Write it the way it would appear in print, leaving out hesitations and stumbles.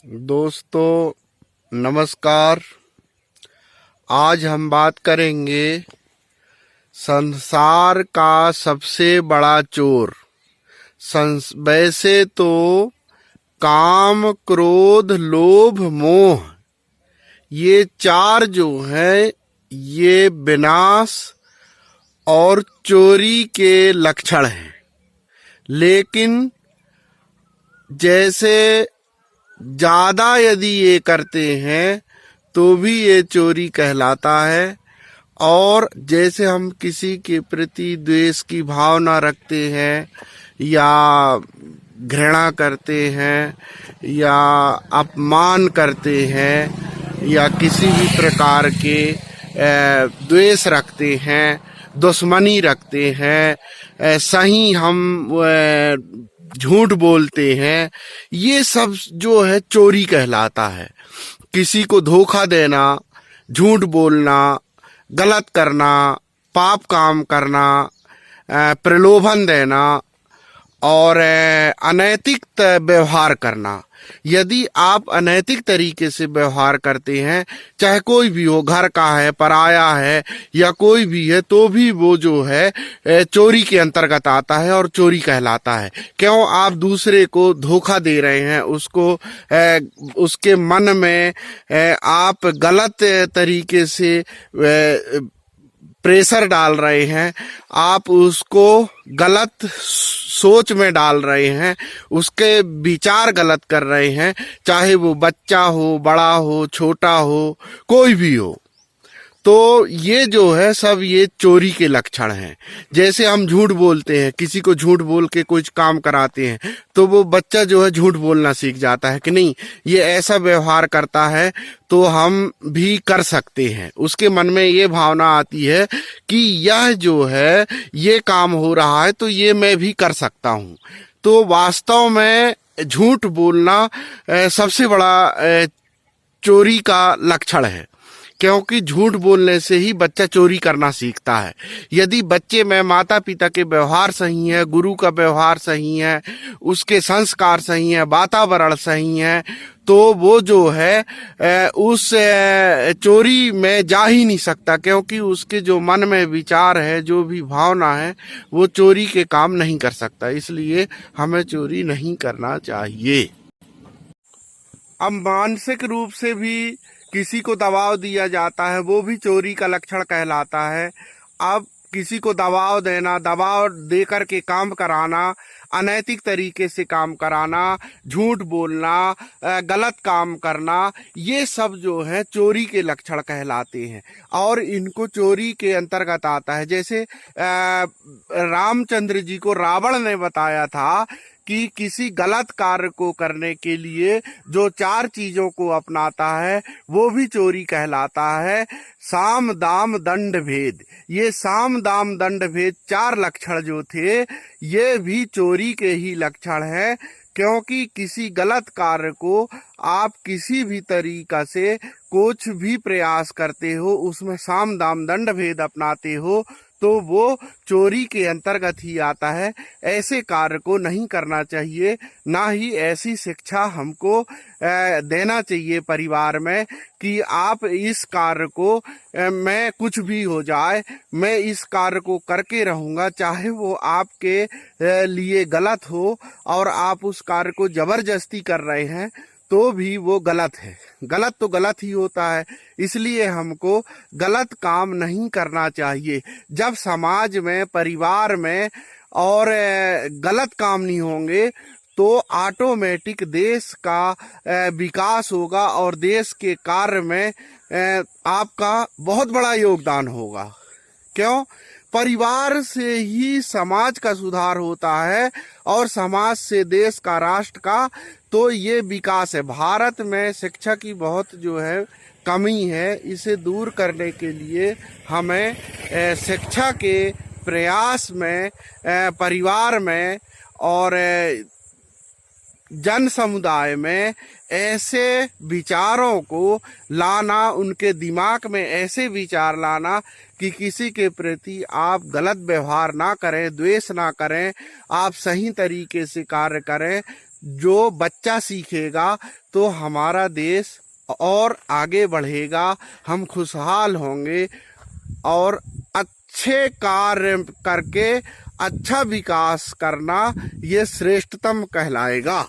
दोस्तों नमस्कार। आज हम बात करेंगे संसार का सबसे बड़ा चोर। वैसे तो काम, क्रोध, लोभ, मोह ये चार जो है ये विनाश और चोरी के लक्षण हैं। लेकिन जैसे ज्यादा यदि ये करते हैं तो भी ये चोरी कहलाता है। और जैसे हम किसी के प्रति द्वेष की भावना रखते हैं या घृणा करते हैं या अपमान करते हैं या किसी भी प्रकार के द्वेष रखते हैं, दुश्मनी रखते हैं, सही हम झूठ बोलते हैं, ये सब जो है चोरी कहलाता है। किसी को धोखा देना, झूठ बोलना, गलत करना, पाप काम करना, प्रलोभन देना और अनैतिक व्यवहार करना। यदि आप अनैतिक तरीके से व्यवहार करते हैं, चाहे कोई भी हो, घर का है, पराया है या कोई भी है, तो भी वो जो है चोरी के अंतर्गत आता है और चोरी कहलाता है। क्यों? आप दूसरे को धोखा दे रहे हैं, उसके मन में आप गलत तरीके से प्रेशर डाल रहे हैं, आप उसको गलत सोच में डाल रहे हैं, उसके विचार गलत कर रहे हैं, चाहे वो बच्चा हो, बड़ा हो, छोटा हो, कोई भी हो। तो ये जो है सब ये चोरी के लक्षण हैं। जैसे हम झूठ बोलते हैं, किसी को झूठ बोल के कुछ काम कराते हैं, तो वो बच्चा जो है झूठ बोलना सीख जाता है कि नहीं, ये ऐसा व्यवहार करता है तो हम भी कर सकते हैं। उसके मन में ये भावना आती है कि यह जो है ये काम हो रहा है तो ये मैं भी कर सकता हूँ। तो वास्तव में झूठ बोलना सबसे बड़ा चोरी का लक्षण है, क्योंकि झूठ बोलने से ही बच्चा चोरी करना सीखता है। यदि बच्चे में माता पिता के व्यवहार सही है, गुरु का व्यवहार सही है, उसके संस्कार सही है, वातावरण सही है, तो वो जो है उस चोरी में जा ही नहीं सकता, क्योंकि उसके जो मन में विचार है, जो भी भावना है, वो चोरी के काम नहीं कर सकता। इसलिए हमें चोरी नहीं करना चाहिए। अब मानसिक रूप से भी किसी को दबाव दिया जाता है, वो भी चोरी का लक्षण कहलाता है। अब किसी को दबाव देना, दबाव दे करके काम कराना, अनैतिक तरीके से काम कराना, झूठ बोलना, गलत काम करना, ये सब जो है चोरी के लक्षण कहलाते हैं और इनको चोरी के अंतर्गत आता है। जैसे रामचंद्र जी को रावण ने बताया था कि किसी गलत कार्य को करने के लिए जो चार चीजों को अपनाता है वो भी चोरी कहलाता है। साम दाम दंड भेद, ये साम दाम दंड भेद चार लक्षण जो थे ये भी चोरी के ही लक्षण है, क्योंकि किसी गलत कार्य को आप किसी भी तरीका से कुछ भी प्रयास करते हो, उसमें साम दाम दंड भेद अपनाते हो, तो वो चोरी के अंतर्गत ही आता है। ऐसे कार्य को नहीं करना चाहिए, ना ही ऐसी शिक्षा हमको देना चाहिए परिवार में कि आप इस कार्य को मैं कुछ भी हो जाए, मैं इस कार्य को करके रहूंगा, चाहे वो आपके लिए गलत हो और आप उस कार्य को जबरदस्ती कर रहे हैं तो भी वो गलत है। गलत तो गलत ही होता है, इसलिए हमको गलत काम नहीं करना चाहिए। जब समाज में, परिवार में और गलत काम नहीं होंगे तो ऑटोमेटिक देश का विकास होगा और देश के कार्य में आपका बहुत बड़ा योगदान होगा। क्यों? परिवार से ही समाज का सुधार होता है और समाज से देश का, राष्ट्र का, तो ये विकास है। भारत में शिक्षा की बहुत जो है कमी है, इसे दूर करने के लिए हमें शिक्षा के प्रयास में, परिवार में और जन समुदाय में ऐसे विचारों को लाना, उनके दिमाग में ऐसे विचार लाना कि किसी के प्रति आप गलत व्यवहार ना करें, द्वेष ना करें, आप सही तरीके से कार्य करें, जो बच्चा सीखेगा तो हमारा देश और आगे बढ़ेगा, हम खुशहाल होंगे और अच्छे कार्य करके अच्छा विकास करना ये श्रेष्ठतम कहलाएगा।